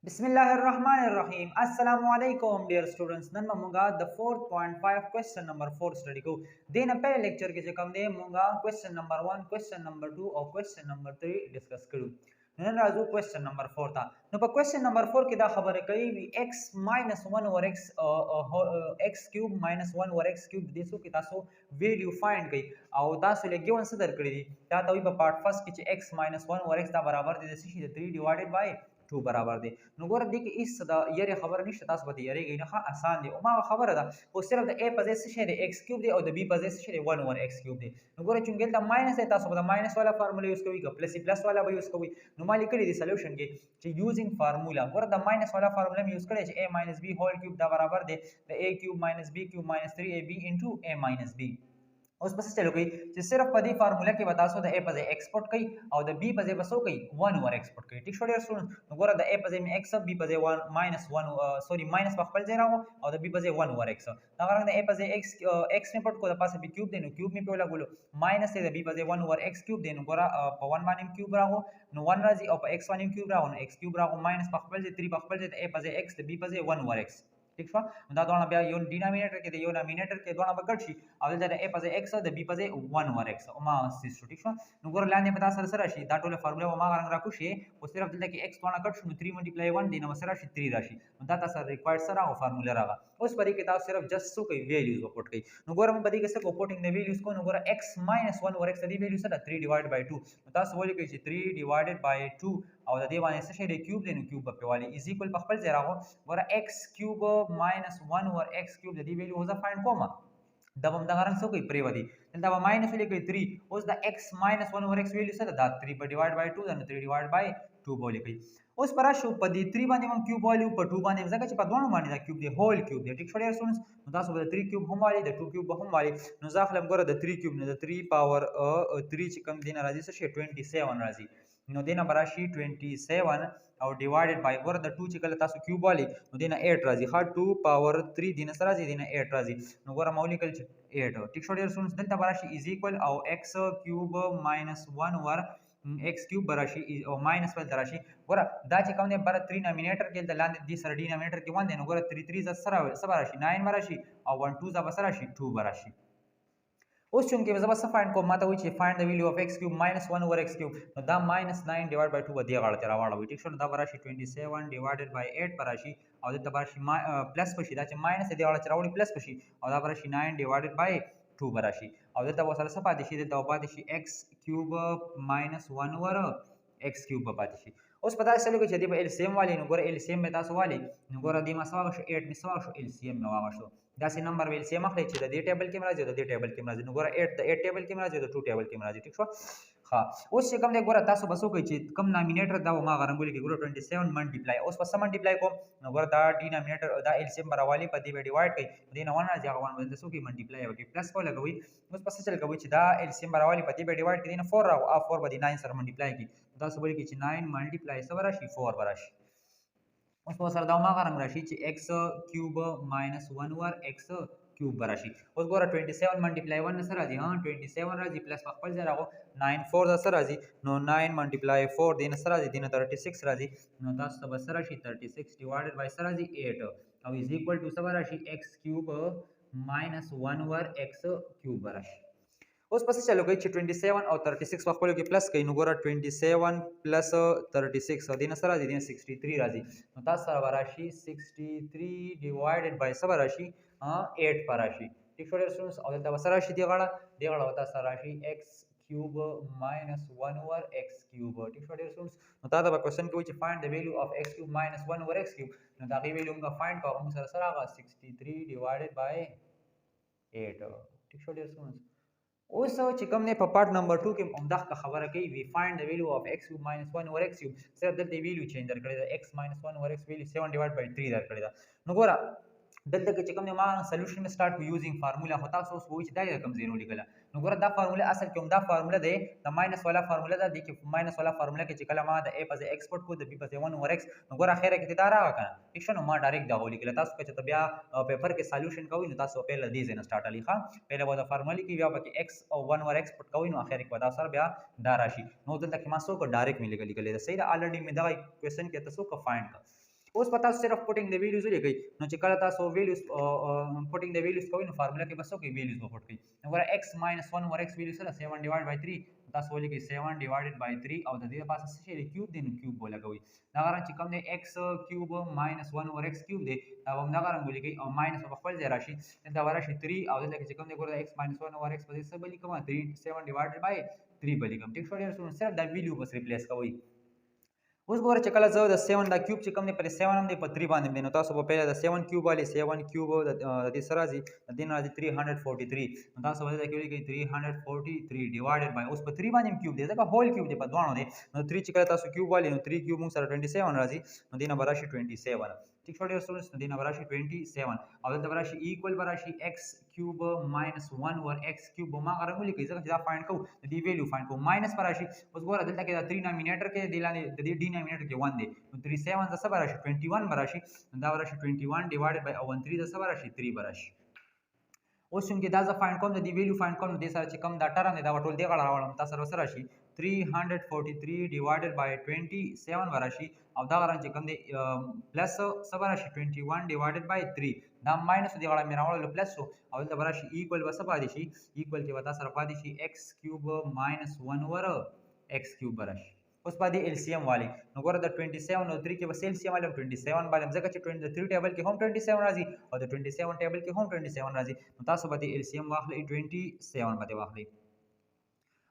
Bismillahirrahmanirrahim. Assalamu alaikum dear students. नन मंगा the 4.5 question number 4 study को देना पहले लेक्चर के कम दे मंगा क्वेश्चन नंबर 1 क्वेश्चन नंबर 2 और क्वेश्चन नंबर 3 डिस्कस करूं नन राजू क्वेश्चन नंबर 4 था नो पर क्वेश्चन नंबर 4 की दा खबर है कई भी x minus 1 over x x cube minus 1 over x cube दिसो कि तासो वैल्यू फाइंड कई और तासो ले गिवन से दर करी दी ता तवी पर पार्ट फर्स्ट की x minus 1 over x दा बराबर दे सी 3 divided by 2 बराबर दे नो गोर दिक इस दा ये खबर निश्चित तास बती यारे गई ना आसान दे मा खबर दा वो सिर्फ द a पजेस से दे x क्यूब दे और द b पजेस से दे 1 over x क्यूब दे नो गोर चुंगेल दा माइनस है तास बता माइनस वाला फार्मूला यूज करी प्लस प्लस वाला भी यूज करी नो माली करी दी सॉल्यूशन के यूजिंग फार्मूला गोर द माइनस वाला फार्मूला में यूज करे a - b होल क्यूब दा बराबर दे the a cube - b cube - 3ab * a - b उस बस चलो गई जो सिर्फ पदी फार्मूला के बता सो द ए पजे एक्सपोर्ट कई और द बी पजे बसो कई 1 ओवर एक्सपोर्ट कई ठीक छोड़िए सुन तो गोरा द ए पजे में x बी पजे 1 -1 सॉरी माइनस पखपल जे रहा और द बी पजे 1 ओवर x तगर द ए पजे x में पट को द पास बी क्यूब देनो क्यूब में पेला बोलो माइनस से द बी पजे 1 ओवर x क्यूब देनो गोरा 1 माने क्यूब रहा नो 1 राजी और x वाने क्यूब रहा x क्यूब रहा माइनस पखपल जे 3 पखपल जे ए पजे x द बी पजे 1 ओवर x ठीक छा दा दोना बया यो डिनोमिनेटर के यो नोमिनेटर के दोना बगड़शी आवल दा ए पजे x द b पजे 1 ओवर x मा सिस ठीक छा नुगर लाने पता सर सरशी दा टोले फार्मूला मा गरंग राखुशी वो सिर्फ दिल कि x दोना कटशु 3 * 1 दिना सरशी 3 राशि दा ता सर रिक्वायर्ड सर आ फार्मूला रहा उस परी के ता सिर्फ जस्ट सो कई वैल्यूज पुट कई नुगर में पदी के से पुटिंग द वैल्यूज को नुगर x - 1 over x the value sir 3 divide by 2 ता बोले कि 3 डिवाइडेड बाय 2 और द वाने से शेडे क्यूब देनु क्यूब पे वाली इज इक्वल पखपल जे रहा गोरा x cube - 1 over x cube दी वैल्यू हो जा फाइंड कोमा दब हम दगारंग सो कोई प्रेवदी दब माइनस ले कोई 3 उस the x - 1 over x value से द 3 पर डिवाइड बाय 2 द 3 डिवाइड बाय 2 बोले कई उस पर शो पदी 3 बाने हम क्यूब वाली ऊपर 2 बाने जगह छ पदवानो माने द क्यूब दे होल क्यूब दे ठीक छोड़े सुन दा सो द 3 क्यूब हम वाली द 2 क्यूब हम वाली नो जाखलम गोरा द 3 क्यूब ने द 3 पावर 3 च कम देना राजी से 27 राजी नो देना बराशी 27 और डिवाइडेड बाय गोर द 2 चिकल तासु क्यूब वाली नो देना 8 राजी हा 2 पावर 3 देना सराजी देना 8 राजी नो गोरा मौलिकल 8 ठीक छोड़िए सुन देना बराशी इज इक्वल और x cube - 1 over x cube बराशी और माइनस वाल दराशी गोरा दा चिकम ने बर 3 नोमिनेटर के द लांद दी सर डिनोमिनेटर के 1 देना गोरा 3 3 ज सरा सबराशी 9 बराशी और 1 2 ज बसराशी 2 बराशी उस चुनके जब सब फाइंड को माता हुई find the value of x cube - 1 over x cube नो दा -9 डिवाइड बाय 2 बदिया गाड़ तेरा वाला हुई ठीक है दा बराशी 27 डिवाइडेड बाय 8 बराशी और द बराशी प्लस पशी दा माइनस दे वाला चरावड़ी प्लस पशी और दा बराशी 9 डिवाइडेड बाय 2 बराशी और द वसल सपा दिशी द बादिशी x cube - 1 over x cube बादिशी उस पता चलो कि यदि एलसीएम वाली नो गोर एलसीएम में तास वाली नो गोर दी मसवा 8 में सवा एलसीएम में वाशो दासी नंबर में एलसीएम अखले छ द टेबल के मराज द टेबल के मराज नो गोर 8 द 8 टेबल के मराज द 2 टेबल के मराज ठीक छो हां उस से कम ने गोर तासो बसो कहि छ कम नोमिनेटर दा मा गरम बोली कि गोर 27 मल्टीप्लाई उस पर मल्टीप्लाई को नो गोर दा डिनोमिनेटर दा एलसीएम बरा वाली पदी में डिवाइड कई दिन 1 आ जागा 1 बदल सो की मल्टीप्लाई हो गई प्लस को लगई उस पर चल गई छ दा एलसीएम बरा वाली पदी में डिवाइड की दिन 4 रहा आ 4 बदी 9 सर मल्टीप्लाई की दस बोली कि 9 मल्टीप्लाई सब राशि 4 बराशि उसको सर दाव का रंग राशि x cube - 1 over x cube बराशि उस गोरा 27 मल्टीप्लाई 1 सर राजी हां 27 राजी प्लस पखपल जरा को 9 4 सर राजी नो 9 मल्टीप्लाई 4 दिन सर राजी दिन 36 राजी नो 10 सब सर राशि 36 डिवाइडेड बाय सर राजी 8 अब इज इक्वल टू सब राशि x cube - 1 over x cube बराशि उस पास चलो गई 27 और 36 पखपल के प्लस कई नुगोरा 27 प्लस 36 और दिन सरा दिन 63 राजी ता सर राशि 63 डिवाइडेड बाय सब राशि 8 पर राशि ठीक छोड़े स्टूडेंट्स और द राशि देगाड़ा होता सर राशि x cube - 1 over x cube ठीक छोड़े स्टूडेंट्स ता द क्वेश्चन के which find the value of x cube - 1 over x cube दा की वैल्यू का फाइंड का हम सर सरा 63 डिवाइडेड बाय 8 ठीक छोड़े स्टूडेंट्स उस चिकम ने पार्ट नंबर 2 के उमदा का खबर है कि we find the value of x cube - 1 over x cube सिर्फ दल वैल्यू चेंज कर करेगा x - 1 over x value 7 divide by 3 दर करेगा नगोरा दल तक चिकम ने मा सॉल्यूशन में स्टार्ट यूजिंग फार्मूला होता सो सोच दा रकम 0 निकला नगोरा दा फार्मूला असल के उमदा फार्मूला दे द माइनस वाला फार्मूला दा देखिए माइनस वाला फार्मूला के चिकला मा द a पज एक्सपोर्ट को द b पज 1 ओवर x नगोरा खैर के तारा का इक्शन मा डायरेक्ट दा होली के तास के तबिया पेपर के सॉल्यूशन का हुई तास पहले दी जे स्टार्ट अली खान पहले वो द फार्मूला की व्यापक x और 1 ओवर x पुट का हुई नो आखिर के बता सर ब्या दा राशि नो दल तक मासो को डायरेक्ट मिलेगा लिखले सही ऑलरेडी में दा क्वेश्चन के तसो का फाइंड का اوس پتا صرف پټینګ د ویلیوز لري نو چې کله تاسو ویلیوز پټینګ د ویلیوز کوئ نو فارمولا کې بس کوي ویلیوز به پټ کړئ نو ګوره x - 1 over x ویلیو سره 7 ډیوایډ بای 3 تاسو ولیکئ 7 ډیوایډ بای 3 او د دې پاسه څه شي کیوب دی نو کیوب ولګوي دا غواړم چې کوم دی x کیوب - 1 over x کیوب دی دا هم دا غواړم ولیکئ او ماینس په خپل ځای راشي دا ورشي 3 او دلته چې کوم دی ګوره x - 1 over x په دې څه بلی کوم 3 7 ډیوایډ بای 3 بلی کوم ټیک شو ډیر صرف دا ویلیو بس ریپلیس کوئ اوس ګوره چې کله زه د 7 دا کیوب چې کوم دی پر 7 هم دی په 3 باندې دی نو تاسو په پیله د 7 کیوب والی 7 کیوب د دې سره راځي د دې نه راځي 343 نو تاسو به دا کې ولیکئ 343 ډیوایډډ بای اوس په 3 باندې کیوب دی ځکه هول کیوب دی په دوانو دی نو 3 چې کله تاسو کیوب والی نو 3 کیوب موږ سره 27 راځي نو دې نه به راشي 27 ٹھیک شو ډیر سټوډنټس نو دې نه به راشي 27 او دلته به راشي ایکوال به راشي x کیوب ماینس 1 over x کیوب ما غره ولیکئ ځکه چې دا فایند کوو د دې ویلیو فایند کوو ماینس به راشي اوس ګوره دلته کې دا 3 نامینیټر کې د لاندې د دې ډینامینیټر کې 1 دی نو 3 7 د څه به راشي 21 به راشي دا به راشي 21 ډیوایډډ بای 13 د څه به راشي 3 به راشي اوس چې دا ز فایند کوم د دې ویلیو فایند کوم د سره چې کوم دا ټرم دی دا ټول دی غړ راوړم تاسو سره راشي 343 divided by 27 ورشي او دا غره چې کوم دی پلس سبا راشي 21 divided by 3 دا ماینس دی غره میراول پلس او دا ورشي ایکوال وسه پاتې شي ایکوال چې وتا سره پاتې شي x کیوب ماینس 1 ور x کیوب ورشي اوس باندې LCM والی نو ګوره د 27 او 3 کې بس LCM والی 27 باندې ځکه چې 3 ټیبل کې هم 27 راځي او د 27 ټیبل کې هم 27 راځي نو تاسو باندې LCM واخلئ 27 باندې واخلئ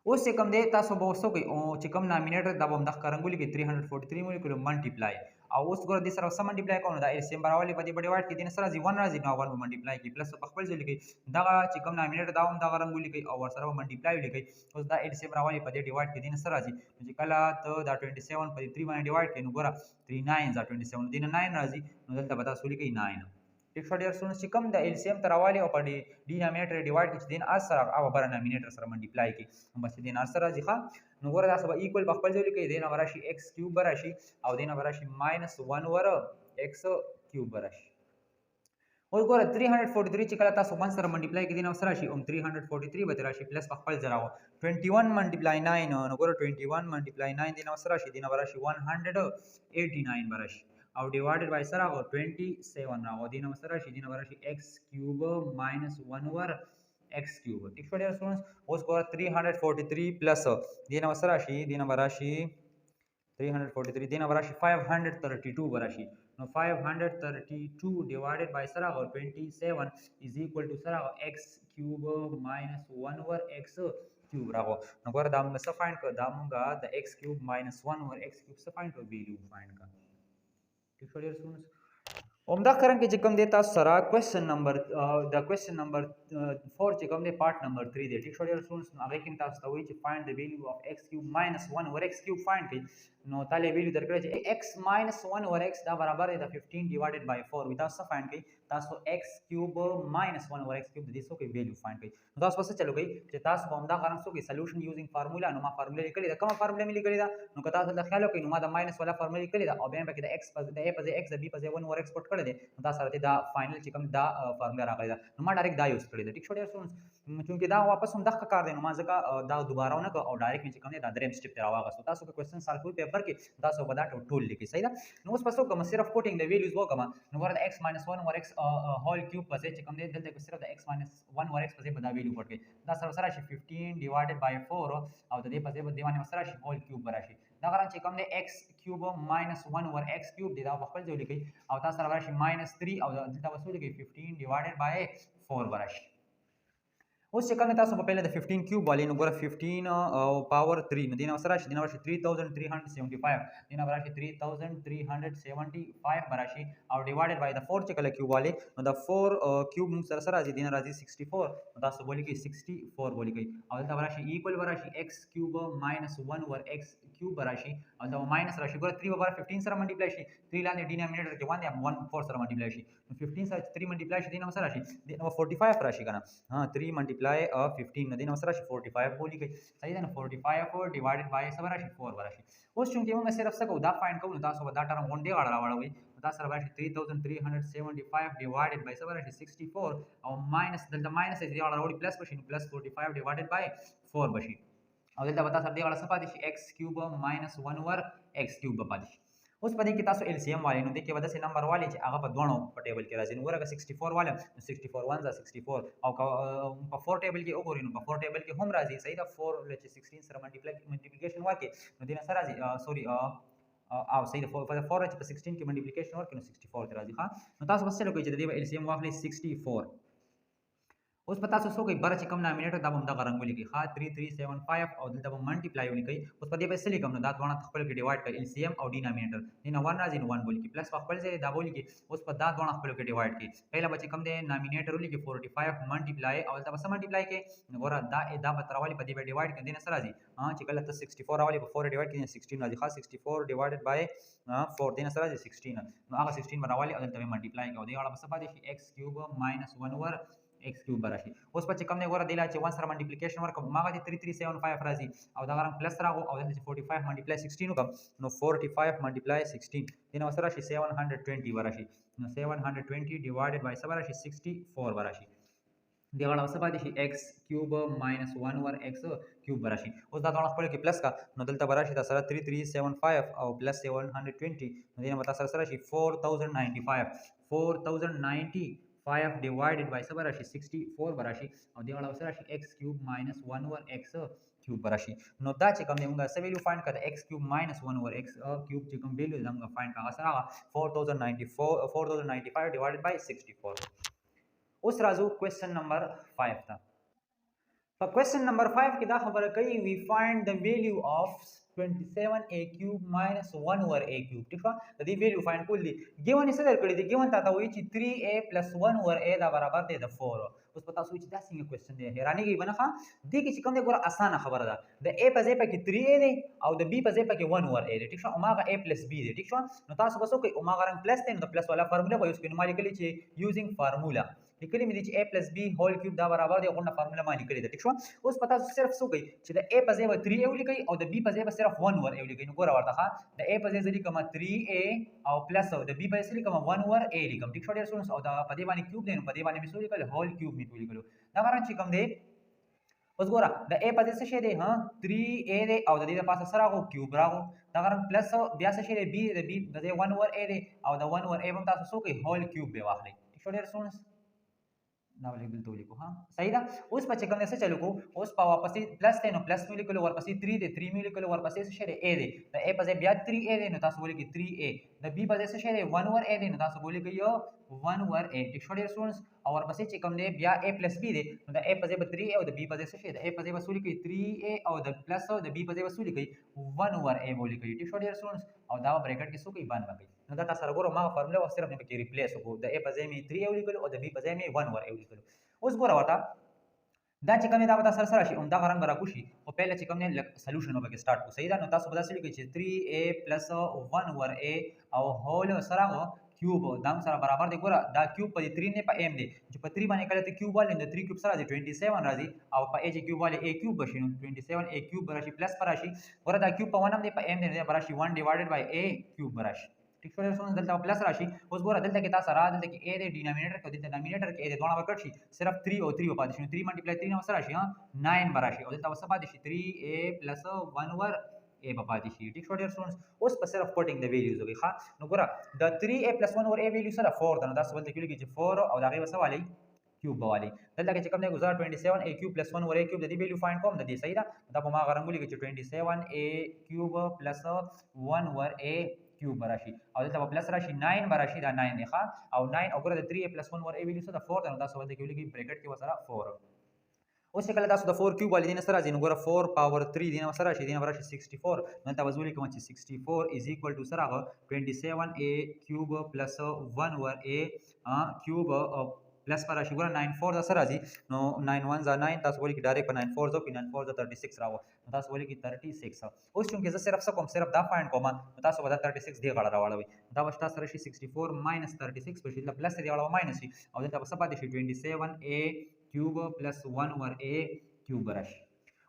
اوس چې کوم دی تاسو به وسو کوي او چې کوم نامینیټر دا به هم د ښکارنګولي کې 343 مو لیکلو ملټیپلای او اوس ګوره دې سره سم ملټیپلای کوو نو دا LCM براولي په دې ډیوایډ کې دې سره راځي 1 راځي نو 1 به ملټیپلای کې پلس په خپل ځای لیکي دا چې کوم نامینیټر دا هم دا رنګولي کوي او ورسره به ملټیپلای لیکي اوس دا LCM براولي په دې ډیوایډ کې دې سره راځي چې کله ته دا 27 په 3 باندې ډیوایډ کړې نو ګوره 3 9 دا 27 دې 9 راځي نو دلته به تاسو لیکي 9 ټیک شو ډیر سونه چې کوم د LCM تراوالی او په ډینامینیټر ډیوایډ کې دین اس سره او بر نامینیټر سره ملټیپلای کی بس دین اس سره ځخه نو ګوره دا سبا ایکوال په خپل ځای لیکي دین ورشي x کیوب راشي او دین ورشي -1 ور x کیوب راشي اوس ګوره 343 چې کله تاسو باندې سره ملټیپلای کې دین سره راشي 343 به راشي پلس په خپل ځای راو 21 ملټیپلای 9 نو ګوره 21 ملټیپلای 9 دین سره راشي دین ورشي 189 براشي او divided by سره 27 راغو دینه سره شي دینه ورشي x کیوب -1 ور x کیوب ٹھیک شو ډیر سټوډنټس اوس ګور 343 پلس دینه سره شي دینه ورشي 343 دینه ورشي 532 ورشي نو 532 divided by سره 27 is equal to سره x کیوب -1 ور x کیوب راغو نو ګور دا موږ څه فایند کړ دا موږ د x کیوب -1 ور x کیوب څه فایند کړ ویلیو فایند کړ عمدہ کرن کې چې کوم دی تاسو سره کوېسچن نمبر د کوېسچن نمبر 4 چې کوم دی پارت نمبر 3 دی ټیک شو ډیر سټوډنټس هغه کې تاسو ته وایي چې فایند د ویلیو اف x کیوب -1 over x کیوب فایند کړئ نو تعالی ویلیو درکړی چې x -1 over x دا برابر دی د 15 divided by 4 وی تاسو فایند کړئ تاسو x کیوب -1 over x کیوب د دې څه کوي ویلیو فایند کړئ نو تاسو پس چلو کوي چې تاسو هم دا غواړم څه کوي سولوشن یوزینګ فارمولا نو ما فارمولا لیکلې ده کومه فارمولا مې لیکلې ده نو که تاسو د خیال وکړئ نو ما د ماینس والا فارمولا لیکلې ده او بیا په کې د x په د a په ځای x د b په ځای 1 over x پټ کړی دی نو دا سره دا فائنل چې کوم دا فارمولا راغلی ده نو ما ډایرکټ دا یوز کړی ده ټیک شو ډیر سټوډنټس چونکه دا واپس هم دغه کار دی نو ما ځکه دا دوباره نه او ډایرکټ چې کوم دا دریم سټپ ته راوغستو تاسو که کوېسچن سالو کوئ پیپر کې تاسو به دا ټول لیکئ صحیح ده نو اوس پسو کوم صرف پوټینګ د ویلیوز وکم نو ور د x - 1 over x هول کیوب په ځای چې کوم دی دلته صرف د x - 1 over x په ځای به دا ویلیو پټ کړئ دا سره سره شي 15 divided by 4 او د دې په ځای به دیوانه سره شي هول کیوب راشي دا غواړم چې کوم دی x کیوب -1 over x کیوب دی دا په خپل ځای لیکئ او تاسو سره راشي -3 او دلته وسو لیکئ 15 divided by 4 راشي اوس چې کوم تاسو په پیله د 15 کیوب والی نو ګوره 15 او پاور 3 نو دینه سره شي دینه ورشي 3375 دینه ورشي 3375 براشي او ډیوایډډ بای د 4 چې کله کیوب والی نو د 4 کیوب موږ سره سره راځي دینه راځي 64 نو تاسو بولی کې 64 بولی کې او دلته ورشي ایکوال ورشي x کیوب -1 over x کیوب براشي او دا ماینس راشي ګوره 3 over 15 سره ملټیپلای شي 3 لاندې ډینامینیټر کې 1 یا 1 4 سره ملټیپلای شي نو 15 سره 3 ملټیپلای شي دینه سره راشي دینه 45 راشي کنه ها 3 ملټیپلای 15 نو دینه سره شي 45 بولی کې صحیح ده نو 45 ډیوایډډ بای سره راشي 4 راشي اوس چې موږ صرف څه کوو دا فایند کوو نو تاسو به دا ټرم غونډه غړ راوړوي دا سره راشي 3375 ډیوایډډ بای سره راشي 64 او ماینس دلته ماینس دې غړ راوړي پلس بشي نو پلس 45 ډیوایډډ بای 4 بشي او دلته وتا سره دې غړ څه پاتې شي x کیوب -1 over x کیوب پاتې شي اوس په دې کې تاسو LCM والي نو دې کې ودا سي نمبر والي چې هغه په دوه په ټیبل کې راځي نو ورګه 64 والم 64 1 64 او په 4 ټیبل کې وګورئ نو په 4 ټیبل کې هم راځي صحیح دا 4 لچ 16 سره ملټیپلیکیشن وکړي نو دینه سره راځي سوري او صحیح ده 4 چې په 16 کې ملټیپلیکیشن ورکړي نو 64 ته راځي ها نو تاسو بس څه کوئ چې د دې LCM واخلئ 64 اوس په تاسو څو کوي بر چې کوم نامینیټر دا هم دغه رنگ ولیکي ها 3375 او دلته به منټیپلای ولیکي اوس په دې به څه لیکم نو دا دوه خپل کې ډیوایډ کړئ LCM او ډینامینیټر دینه 1 راځي نو 1 ولیکي پلس په خپل ځای دا ولیکي اوس په دا دوه خپل کې ډیوایډ کړئ پہلا به کوم دی نامینیټر ولیکي 45 منټیپلای او دلته به څه منټیپلای کې نو ګوره دا به تر والی په دې به ډیوایډ کړئ دینه سره راځي چې کله ته 64 راولي په 4 ډیوایډ کړئ 16 راځي ها 64 ډیوایډډ بای 4 دینه سره راځي 16 نو هغه 16 باندې او دلته منټیپلای کوي دا اړه څه پاتې شي x کیوب - 1 ور x کیوب راشي اوس په کوم نه غوړه دیلا چې 1 سره ملټیپلیکیشن ورکوم ماغه 3375 راځي او دا غرام پلس راغو او دلته 45 ملټیپلای 16 وکم نو 45 ملټیپلای 16 دینه وسره شي 720 ورشي نو 720 ډیوایډډ بای سره شي 64 ورشي دی غړا وسه باندې شي x کیوب - 1 ور x کیوب راشي اوس دا ډول خپل کې پلس کا نو دلته براشي دا سره 3375 او پلس 720 نو دینه متا سره شي 4095 5 divided by سبا راشي 64 براشي او دی غړا سره شي x کیوب - 1 ور x کیوب براشي نو دا چې کوم دی موږ څه ویلیو فایند کړه x کیوب - 1 ور x کیوب چې کوم ویلیو موږ فایند کړه سره 4095 divided by 64 اوس راځو کوېسچن نمبر 5 ته په کوېسچن نمبر 5 کې دا خبره کوي وی فایند د ویلیو اف 27a cube minus 1 over a cube ٹھیک شو د دې ویلیو فایند کول دي ګیون یې څه درکړي دي ګیون تا وایي چې 3a plus 1 over a دا برابر دی د 4 اوس پتا سوچ دا څنګه کوېسچن دی حیرانی کوي بنه ښه دې کې چې کوم دی ګوره اسانه خبره ده د a په ځای پکې 3a دی او د b په ځای پکې 1 over a دی ټیک شو اوماغه a plus b دی ټیک شو نو تاسو بس وکړئ اوماغه رنګ پلس دی نو د پلس والا فارموله به یوز کړئ نو ما لیکلی چې یوزینګ فارموله لیکلی مې دي چې a plus b هول کیوب دا برابر دی غونډه فارموله ما لیکلی ده ټیک شو اوس پتا صرف څه کوي چې د a په ځای به 3a ولیکئ او د b په ځای به صرف 1 over a ولیکئ نو ګوره ورته ښه د a په ځای لیکم 3a او پلس او د b په ځای لیکم 1 over a لیکم ټیک شو ډیر سټوډنټس او دا په دې باندې کیوب دی نو په دې باندې مې څه لیکل هول کیوب مې لیکلو دا غواړم چې کوم دی اوس ګوره د a په ځای څه شی دی 3a دی او د دې په پاسه سره راغو کیوب راغو دا غواړم پلس بیا څه شی دی b د b د 1 over a دی او د 1 over a هم تاسو څه کوئ هول کیوب به واخلئ ټیک شو ډیر سټوډنټس دا ولې دلته ولیکو ها صحیح ده اوس په چې کوم څه چلو کو اوس په واپسې پلس دی نو پلس مې لیکلو ورپسې 3 دی 3 مې لیکلو ورپسې څه شی دی a دی د a په ځای بیا 3a دی نو تاسو ولیکئ 3a د b په ځای څه شی دی 1 over a دی نو تاسو ولیکئ 1 over a ټیک شو ډیر سټوډنټس او ورپسې چې کوم دی بیا a plus b دی نو د a په ځای به 3a او د b په ځای څه شی د a په ځای به ولیکئ 3a او د پلس او د b په ځای به ولیکئ 1 over a ولیکئ ټیک شو ډیر سټوډنټس او دا بریکټ کې څه کوي باندې وکړي نو دا تاسو سره ګورو ما فارموله صرف نه پکې ریپلیس وکړو د a په ځای مې 3a ولیکلو او د b په ځای مې 1 over a ولیکلو اوس ګوره ورته دا چې کوم دا به تاسو سره شي هم دا غران برابر شي او پہله چې کوم نه سولوشن وبکه سٹارټ کو صحیح ده نو تاسو به تاسو لیکئ چې 3a + 1 over a او هول سره کیوب دا سره برابر دی ګوره دا کیوب په 3 نه په m دی چې په 3 باندې کله ته کیوب والے د 3 کیوب سره راځي 27 راځي او په a چې کیوب والے a کیوب بشي نو 27 a کیوب راشي پلس پر راشي ګوره دا کیوب په 1 دی په m دی براشي 1 / a کیوب براشي ټیک شو درسونه دلته پلس راشي اوس ګوره دلته کې تاسو را دلته کې a د ډینامینیټر کې د ډینامینیټر کې د دوه وکړ شي صرف 3 او 3 په پاتې شي 3 × 3 نو سره شي 9 براشي او دلته وسه پاتې شي 3a + 1 over a په پاتې شي ټیک شو ډیر سټوډنټس اوس په صرف پټینګ د ویلیوز وګي ښا نو ګوره د 3a + 1 over a ویلیو سره 4 ده نو تاسو ولته کې چې 4 او دا غي وسه والی کیوب بوالی دلته کې چې کوم دی گزار 27a کیوب + 1 over a کیوب د دې ویلیو فایند کوم د دې صحیح ده دا په ما غرنګولې کې 27a کیوب + 1 over a کیوب راشي او دلته پلس راشي 9 براشي دا 9 دی ښا او 9 او ګره د 3a + 1 over a ویلیو سره 4 ده نو تاسو ولته کې ولګي بریکټ کې وسره 4 اوس کله تاسو د 4 کیوب والي دینه سره راځي نو ګوره 4 پاور 3 دینه سره راشي دینه راشي 64 نو تاسو وزولې کوم چې 64 = سره 27a کیوب + 1 over a کیوب پلس پر راشي ګوره 94 دا سره راځي نو 91 * 9 تاسو ولې کې ډایرکټ په 94 ځو کې 94 = 36 راو نو تاسو ولې کې 36 اوس چې زه صرف څه کوم صرف دا فایند کوم نو تاسو به 36 دی غړ راوړوي دا وشتا سره شي 64 - 36 په شي د پلس دی غړو ماینس شي او دلته په پاتې شي 27a کیوب + 1 over a کیوب راشي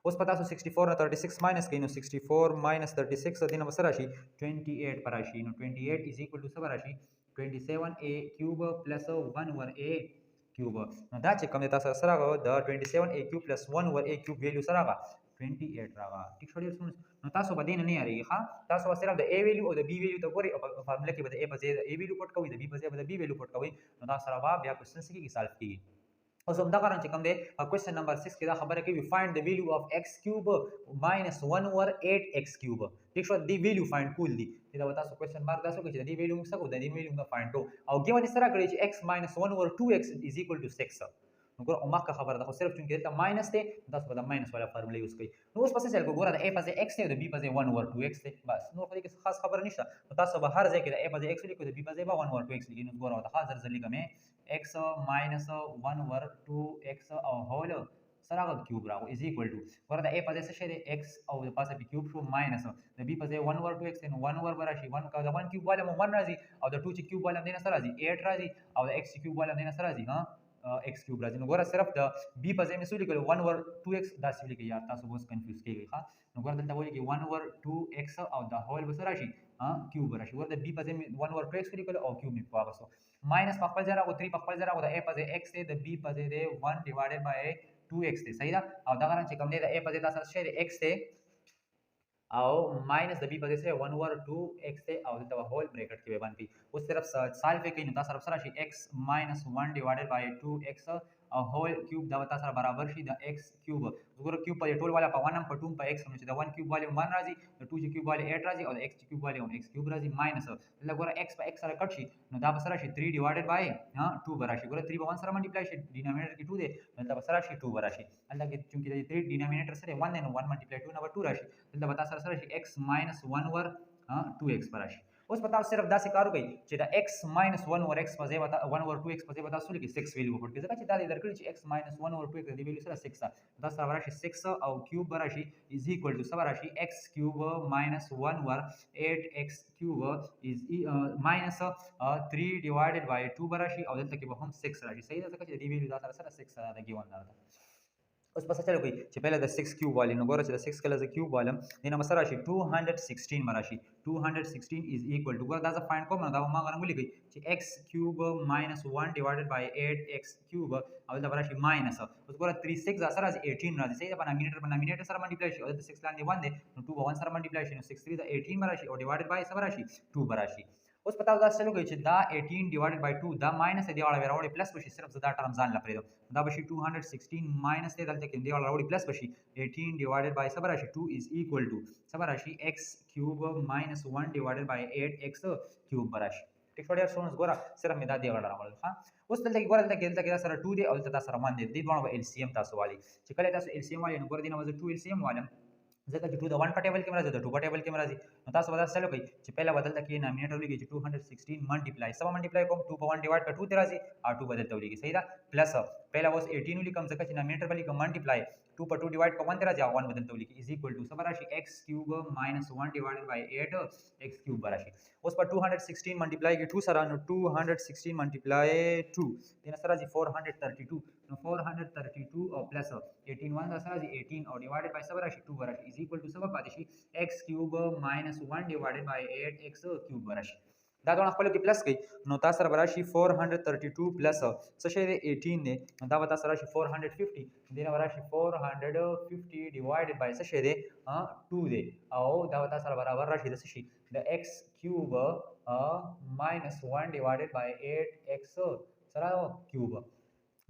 اوس په تاسو 64 نه 36 ماینس کړئ نو 64 - 36 دینه وسره راشي 28 پر راشي نو 28 = څه راشي 27a کیوب + 1 over a کیوب نو دا چې کوم تاسو سره د 27a کیوب + 1 over a کیوب ویلیو سره 28 راغه ټیک شو ډیر نو تاسو به دین نه یاري ها تاسو به صرف د A ویلیو او د B ویلیو ته ګوري فارموله کې به د A په ځای د A ویلیو پټ کوئ د B په ځای به د B ویلیو پټ کوئ نو تاسو سره بیا کوېسچن کې سالو کیږي اوس هم دا غواړم چې کوم دی کوېسچن نمبر 6 کې دا خبره کوي فایند د ویلیو اف x کیوب -1 اوور 8x کیوب ټیک شو دی ویلیو فایند کول دي دا تاسو کوېسچن مارک تاسو کې چې دی ویلیو موږ څه کوو د دی ویلیو موږ فایند کوو او ګیون سره کړی چې x -1 اوور 2x = 6 نو ګور اومه خبره ده خو صرف چونکې دلته ماینس دی تاسو به د ماینس والا فارموله یوز کړئ نو اوس پسې چل ګوره د a په ځای x دی او د b په ځای 1 اوور 2x دی بس نو خو دې کې خاص خبره نشته نو تاسو به هر ځای کې د a په ځای x لیکو د b په ځای 1 اوور 2x لیکئ نو ګوره دا خاص ځل لیکم x - 1 اوور 2x او هول سره کیوب راغو از ایکوال ټو ګوره د a په ځای څه شی دی x او د پاسه په کیوب شو ماینس د b په ځای 1 اوور 2x نو 1 اوور براشي 1 کا د 1 کیوب والا 1 راځي او د 2 چې کیوب والا دینه سره راځي 8 راځي او د x کیوب والا دینه سره راځي ها x کیوب راځي نو ګوره صرف د b په ځای مې څه لیکل 1 اوور 2x دا څه لیکي یار تاسو اوس کنفیوز کیږئ ښا نو ګوره دلته وایي کې 1 اوور 2x او د هول به سره راشي کیوب راشي ګوره د b په ځای مې 1 اوور 2x لیکل او کیوب مې واغسو ماینس په خپل ځای راغو 3 په خپل ځای راغو د a په ځای x دی د b په ځای دی 1 ډیوایډډ بای 2x دی صحیح ده او دا غواړم چې کوم دی د a په ځای تاسو شی دی x دی او ماینس د b په ځای 1 اوور 2x دی او دلته هول بریکټ کې به باندې اوس صرف سالو کوي نو تاسو سره شي x - 1 ډیوایډډ بای 2x او هول کیوب دا تاسو سره برابر شي د x کیوب وګوره کیوب په ټول والا په 1 هم په 2 په x هم چې د 1 کیوب والی 1 راځي د 2 کیوب والی 8 راځي او د x کیوب والی x کیوب راځي ماینس لګوره x په x سره کټ شي نو دا به سره شي 3 ډیوایډډ بای 2 براشي ګوره 3 په 1 سره ملټیپلای شي ډینامینیټر کې 2 دی دلته به سره شي 2 براشي الله کې چونکې د 3 ډینامینیټر سره 1 دی نو 1 ملټیپلای 2 نه 2 راشي دلته به تاسو سره شي x - 1 اوور 2x براشي اوس پتا صرف داسې کار وکړي چې دا x - 1 اوور x په ځای 1 اوور 2x په ځای به تاسو لیکي 6 ویلیو پټ کړئ ځکه چې دا درکړي چې x - 1 اوور 2x د ویلیو سره 6 دا سره راشي 6 او کیوب راشي از ایکوال ټو سره راشي x کیوب - 1 اوور 8x کیوب از ماینس 3 ډیوایډډ بای 2 راشي او دلته کې به هم 6 راشي صحیح ده ځکه چې د ویلیو دا سره 6 سره د ګیون دا اوس پس چلو کوي چې پهله د 6 کیوب والی نو ګوره چې د 6 کله ز کیوب والم دینه مسره راشي 216 مراشي 216 از ایکوال ټو ګوره دا ز فایند کوم نو دا ما غواړم ولیکي چې x کیوب - 1 ډیوایډډ بای 8x کیوب او دا راشي ماینس اوس ګوره 3 6 دا سره راځي 18 راځي صحیح ده په نامینیټر سره ملټیپلای شي او د 6 لاندې 1 دی نو 2 په 1 سره ملټیپلای شي نو 6 3 دا 18 براشي او ډیوایډډ بای سره راشي 2 براشي اوس پتا دا چلو کوي چې دا 18 ډیوایډډ بای 2 دا ماینس دی واړه راوړي پلس بشي صرف زدا ټرم ځان لپاره دا بشي 216 ماینس دی دلته کې دی واړه راوړي پلس بشي 18 ډیوایډډ بای سره راشي 2 از ایکوال ټو سره راشي x کیوب - 1 ډیوایډډ بای 8x کیوب براشي ټیک شو ډیر سونس ګوره صرف مې دا دی واړه راوړل ها اوس دلته کې ګوره دلته کې سره 2 دی او دلته سره 1 دی دې دوه به LCM تاسو والی چې کله تاسو LCM والی نو ګوره دینه وځي 2 LCM والم ځکه چې 2 د 1 په ټیبل کې راځي د 2 په ټیبل کې راځي نو تاسو ودا سره کوي چې पहिला بدل تکي نامینیټر لګي چې 216 ملټیپلای سبا ملټیپلای کوم 2 په 1 ډیوایډ په 2 ته راځي او 2 بدل ته لګي صحیح ده پلس पहिला واس 18 لیکم ځکه چې نامینیټر باندې کوم ملټیپلای 2 په 2 ډیوایډ په 1 ته راځي او 1 بدل ته لګي از ایکوال ټو سبا راشي x کیوب - 1 ډیوایډډ بای 8 x کیوب راشي اوس په 216 ملټیپلای کې 2 سره نو 216 ملټیپلای 2 دینه سره راځي 432 نو 432 او پلس 18 1 سره راځي 18 او ډیوایډډ بای سبا راشي 2 راشي از ایکوال ټو سبا پاتې شي x کیوب - 1 ډیوایډډ بای 8x کیوب راشي دا دوه خپل کې پلس کړئ نو تاسو سره راشي 432 پلس څه شی دی 18 دی نو دا به تاسو راشي 450 دینه راشي 450 ډیوایډډ بای څه شی دی 2 دی او دا به تاسو سره برابر راشي د څه شي د x کیوب - 1 ډیوایډډ بای 8x سره کیوب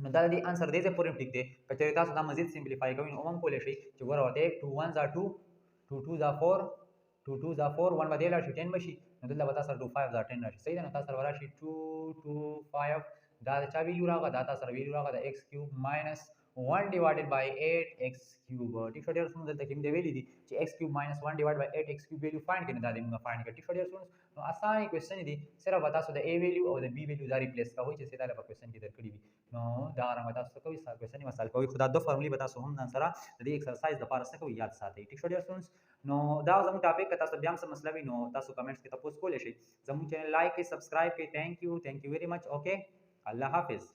نو دا د انسر دی پورې ټیک دی کچې تاسو دا مزید سمپلیفای کوئ نو هم کولای شئ چې ګوره ورته 2 1 ز 2 2 2 ز 4 2 2 ز 4 1 بدل راشي 10 بشي نو دلته به تاسو 2 5 ز 10 راشي صحیح ده نو تاسو سره راشي 2 2 5 دا چا ویلیو راغله دا تاسو سره ویلیو راغله د x کیوب - 1 ډیوایډډ بای 8x کیوب ټیک شو ډیر سم دلته کې دی ویلې دي چې x کیوب - 1 ډیوایډ بای 8x کیوب ویلیو فایند کړئ دا دې موږ فایند کړ ټیک شو ډیر سم نو اسانه کوېسچن دي صرف تاسو د a ویلیو او د b ویلیو دا ریپلیس کوئ چې سیده په کوېسچن کې درکړي وي نو دا رنګ تاسو کوئ کوېسچن یې مسال کوئ خدا دوه فارمولې به تاسو هم ځان سره د دې ایکسرسایز لپاره څه کوئ یاد ساتئ ټیک شو ډیر سم نو دا زموږ ټاپک تاسو بیا هم څه مسله وي نو تاسو کمنټس کې تاسو کولای شئ زموږ چینل لایک کړئ سبسکرایب کړئ تھینک یو ویری مچ اوکے الله حافظ